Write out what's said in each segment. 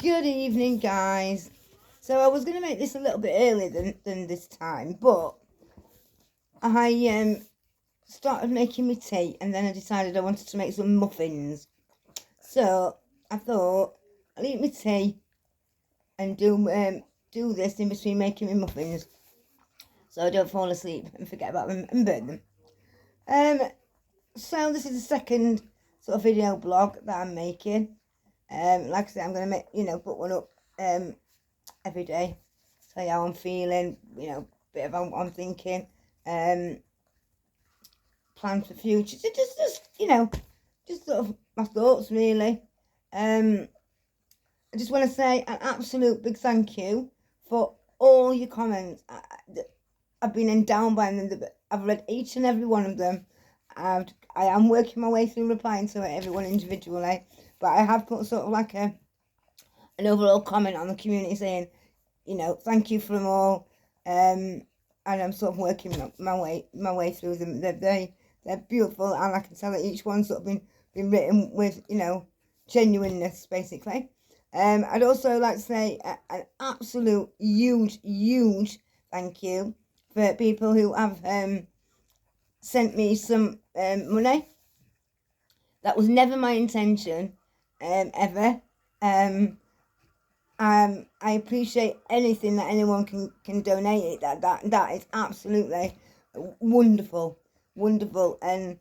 Good evening, guys. So I was going to make this a little bit earlier than this time, but I started making my tea, and then I decided I wanted to make some muffins. So I thought I'll eat my tea and do this in between making my muffins, so I don't fall asleep and forget about them and burn them. So this is the second sort of video blog that I'm making. Like I said, I'm gonna make put one up every day, tell you how I'm feeling, bit of what I'm thinking, plans for future, just sort of my thoughts really. I just want to say an absolute big thank you for all your comments. I've been endowed by them. I've read each and every one of them. I am working my way through replying to everyone individually, but I have put sort of like an overall comment on the community saying, thank you for them all, and I'm sort of working my way through them. They're beautiful, and I can tell that each one's sort of been written with genuineness, basically. I'd also like to say an absolute huge thank you for people who have sent me some money. That was never my intention, ever. I appreciate anything that anyone can donate. That is absolutely wonderful, and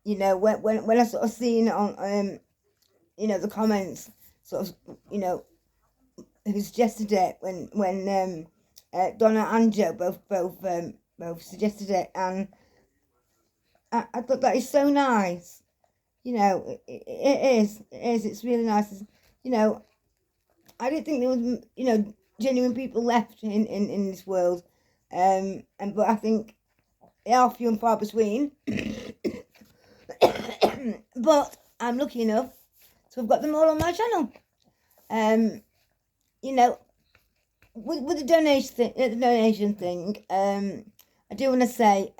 when I sort of seen it on the comments, sort of who suggested it when Donna and Joe both suggested it, and I thought that is so nice. It is. It's really nice. I didn't think there was, genuine people left in this world. But I think they are few and far between. But I'm lucky enough to have got them all on my channel. With the donation thing, I do want to say,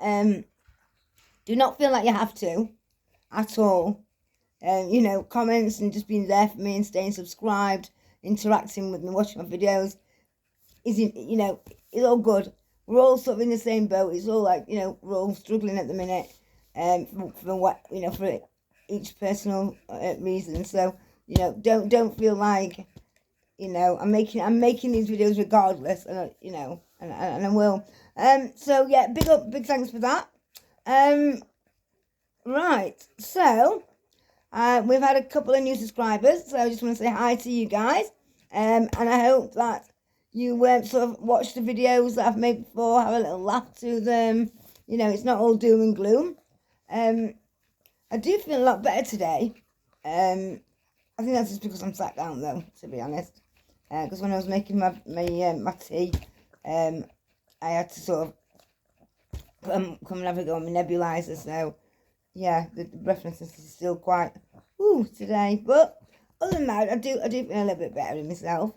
do not feel like you have to at all. Comments and just being there for me and staying subscribed, interacting with me, watching my videos it's all good. We're all sort of in the same boat. It's all like, we're all struggling at the minute, for what, for each personal reason. So, don't feel like, I'm making these videos regardless, and and I will. So yeah, big thanks for that. Right, so we've had a couple of new subscribers, so I just want to say hi to you guys, and I hope that you sort of watch the videos that I've made before, have a little laugh to them. It's not all doom and gloom. I do feel a lot better today. I think that's just because I'm sat down, though, to be honest. Because when I was making my tea, I had to sort of come and have a go on my nebulizer. So yeah, the breathlessness is still quite today. But other than that, I do feel a little bit better in myself.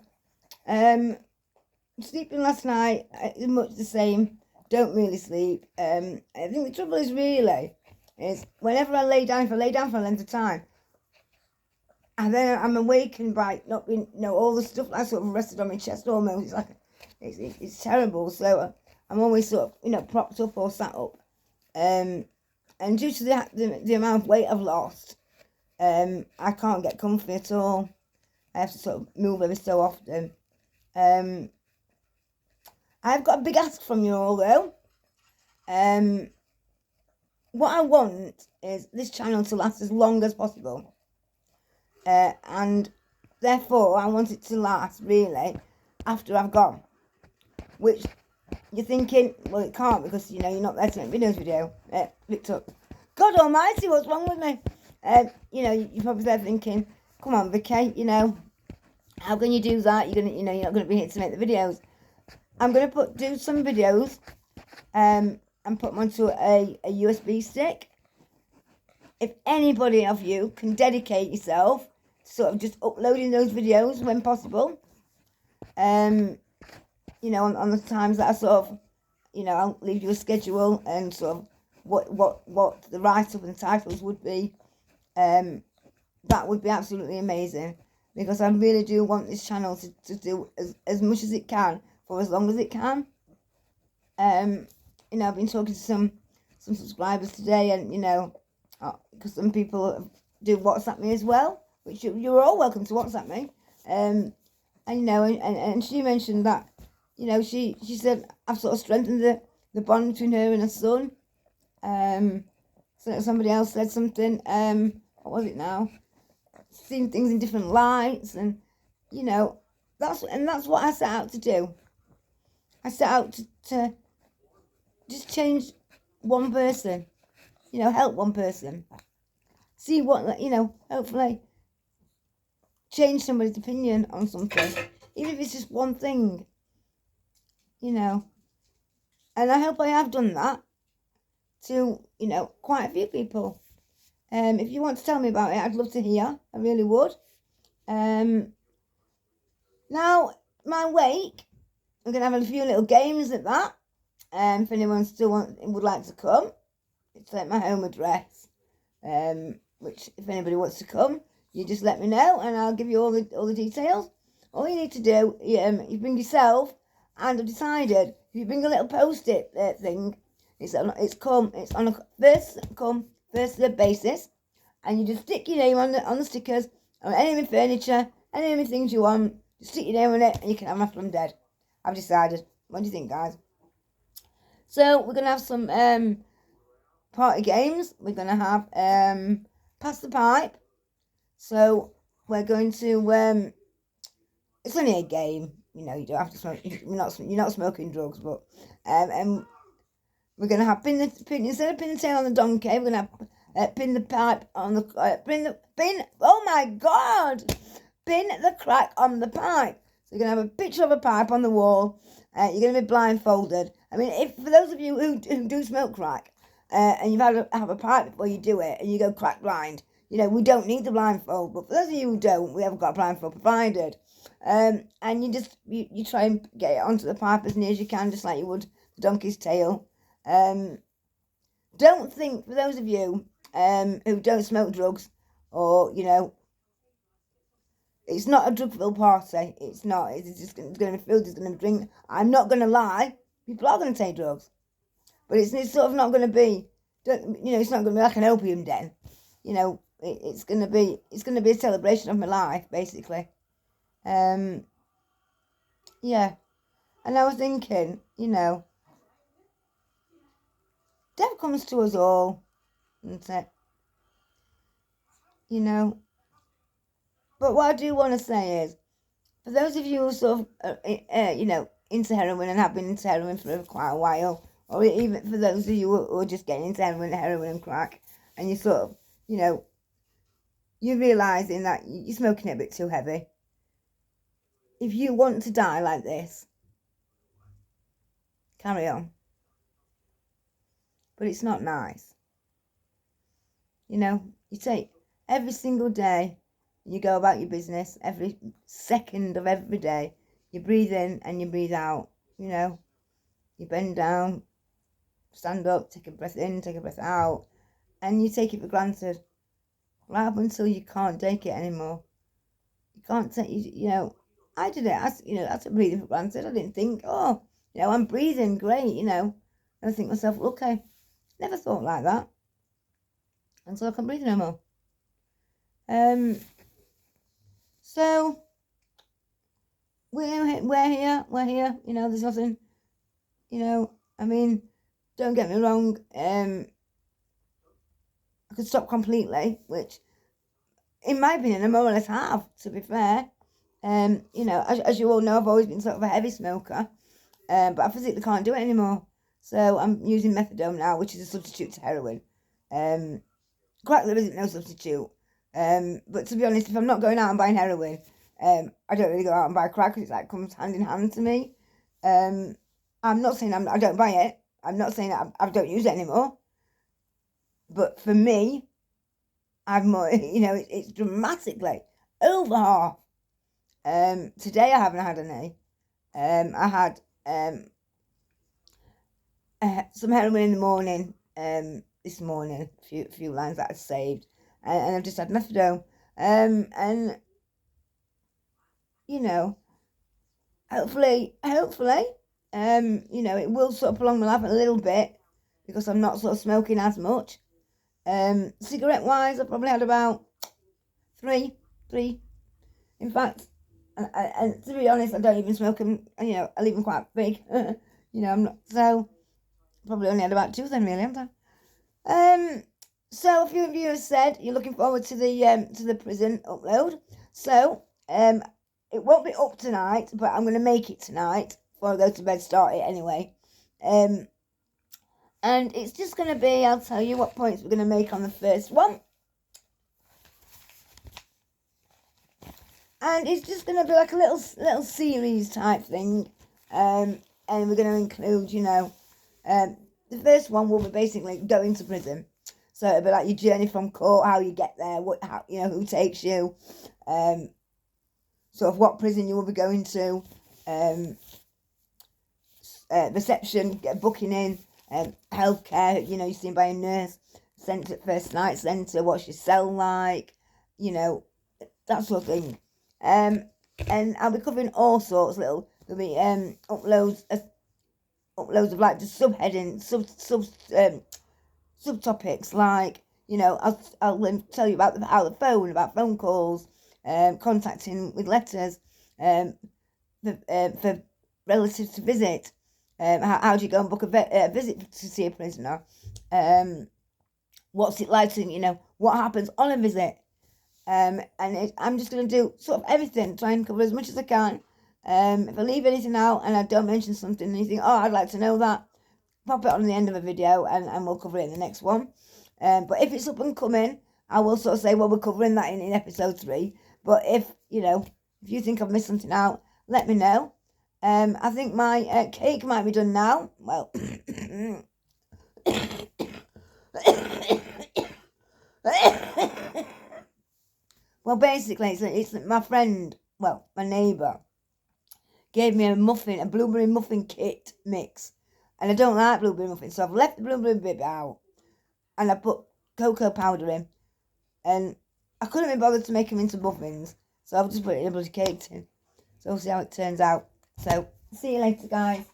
Sleeping last night is much the same. Don't really sleep. I think the trouble is whenever I lay down, if I lay down for a length of time, and then I'm awakened by not being, all the stuff that sort of rested on my chest almost. It's like, it's terrible. So I'm always sort of, propped up or sat up. And due to the amount of weight I've lost, I can't get comfy at all. I have to sort of move every so often. I've got a big ask from you all, though. What I want is this channel to last as long as possible. And therefore, I want it to last, really, after I've gone. Which, you're thinking, well, it can't, because, you're not there to make video. Victor, God almighty, what's wrong with me? You're probably there thinking, come on, Vicky, how can you do that? You're not gonna be here to make the videos. I'm gonna do some videos, and put them onto a USB stick. If anybody of you can dedicate yourself to sort of just uploading those videos when possible, on the times that I sort of, I'll leave you a schedule and sort of what the write-up and the titles would be, that would be absolutely amazing. because I really do want this channel to do as much as it can for as long as it can. You know, I've been talking to some subscribers today, and you know, because some people do WhatsApp me as well, which you're all welcome to WhatsApp me. And you know, and she mentioned that, you know, she said I've sort of strengthened the bond between her and her son. So somebody else said something. What was it now? Seeing things in different lights, and you know, that's what I set out to do. I set out to just change one person, you know, help one person, see what, you know, hopefully change somebody's opinion on something, even if it's just one thing, you know. And I hope I have done that to, you know, quite a few people. If you want to tell me about it, I'd love to hear. I really would. Now, my wake, we're going to have a few little games at that. If anyone still would like to come, it's at my home address. Which, if anybody wants to come, you just let me know, and I'll give you all the details. All you need to do, you bring yourself, and I've decided if you bring a little post-it thing, it's on a first come first served basis, and you just stick your name on the stickers, on any of my furniture, any of my things you want. Just stick your name on it, and you can have them after I'm dead. I've decided. What do you think, guys? So we're gonna have some party games. We're gonna have pass the pipe. So we're going to it's only a game, you know. You don't have to smoke. You're not smoking drugs, but and we're gonna have pin instead of pin the tail on the donkey. We're gonna have pin the pipe on the pin. Oh my God! Pin the crack on the pipe. So you're gonna have a picture of a pipe on the wall. You're gonna be blindfolded. I mean, if for those of you who do smoke crack, and you've had have a pipe before you do it, and you go crack blind, you know, we don't need the blindfold. But for those of you who don't, we haven't got a blindfold provided. And you just you try and get it onto the pipe as near as you can, just like you would the donkey's tail. Don't think, for those of you who don't smoke drugs, or you know, it's not a drug-filled party. It's not. It's going to be filled. It's going to drink. I'm not going to lie. People are going to take drugs, but it's sort of not going to be. You know, it's not going to be like an opium den. You know, it's going to be a celebration of my life, basically. Yeah. And I was thinking, you know, death comes to us all, isn't it? You know. But what I do want to say is, for those of you who sort of, you know, into heroin and have been into heroin for quite a while, or even for those of you who are just getting into heroin and crack, and you sort of, you know, you're realising that you're smoking it a bit too heavy. If you want to die like this, carry on. But it's not nice. You know, you take every single day, you go about your business, every second of every day, you breathe in and you breathe out, you know. You bend down, stand up, take a breath in, take a breath out, and you take it for granted. Right up until you can't take it anymore. You can't take, you know, I did it, you know, I took breathing for granted. I didn't think, oh, you know, I'm breathing, great, you know. And I think to myself, okay, never thought like that. And so I can't breathe no more. So we're here, you know, there's nothing, you know, I mean, don't get me wrong, I could stop completely, which, in my opinion, I more or less have, to be fair. You know, as you all know, I've always been sort of a heavy smoker, but I physically can't do it anymore. So I'm using methadone now, which is a substitute to heroin. Crack there isn't no substitute. But to be honest, if I'm not going out and buying heroin, I don't really go out and buy crack, because it like comes hand in hand to me. I'm not saying I don't buy it. I'm not saying that I don't use it anymore. But for me, I've more, you know, it's dramatically over half. Today I haven't had any. I had some heroin in the morning. This morning, a few lines that I saved, and I've just had methadone. And you know, hopefully, you know, it will sort of prolong my life a little bit because I'm not sort of smoking as much. Cigarette wise, I've probably had about three. In fact, and to be honest, I don't even smoke them. You know, I leave them quite big. You know, I'm not so. Probably only had about two then, really, haven't I? So a few of you have said you're looking forward to the prison upload. So it won't be up tonight, but I'm going to make it tonight before I go to bed. Start it anyway. And it's just going to be. I'll tell you what points we're going to make on the first one. And it's just going to be like a little series type thing. And we're going to include, you know, the first one will be basically going to prison. So it'll be like your journey from court, how you get there, how, you know, who takes you, sort of what prison you will be going to, reception, booking in, healthcare, you know, you're seen by a nurse, sent to first night centre, what's your cell like, you know, that sort of thing. And I'll be covering all sorts. There'll be uploads of like the subheading, subtopics, like, you know, I'll tell you about about phone calls, contacting with letters, for relatives to visit, how do you go and book a visit to see a prisoner, what's it like to, you know, what happens on a visit. I'm just going to do sort of everything, try and cover as much as I can. If I leave anything out and I don't mention something and you think, oh, I'd like to know that, pop it on the end of a video and we'll cover it in the next one. But if it's up and coming, I will sort of say, well, we're covering that in episode 3. But if, you know, if you think I've missed something out, let me know. I think my cake might be done now. Well, well, basically, it's my friend, well, my neighbour, gave me a blueberry muffin kit mix. And I don't like blueberry muffins, so I've left the blueberry bit out. And I put cocoa powder in. And I couldn't be bothered to make them into muffins, so I've just put it in a bloody cake tin. So we'll see how it turns out. So, see you later, guys.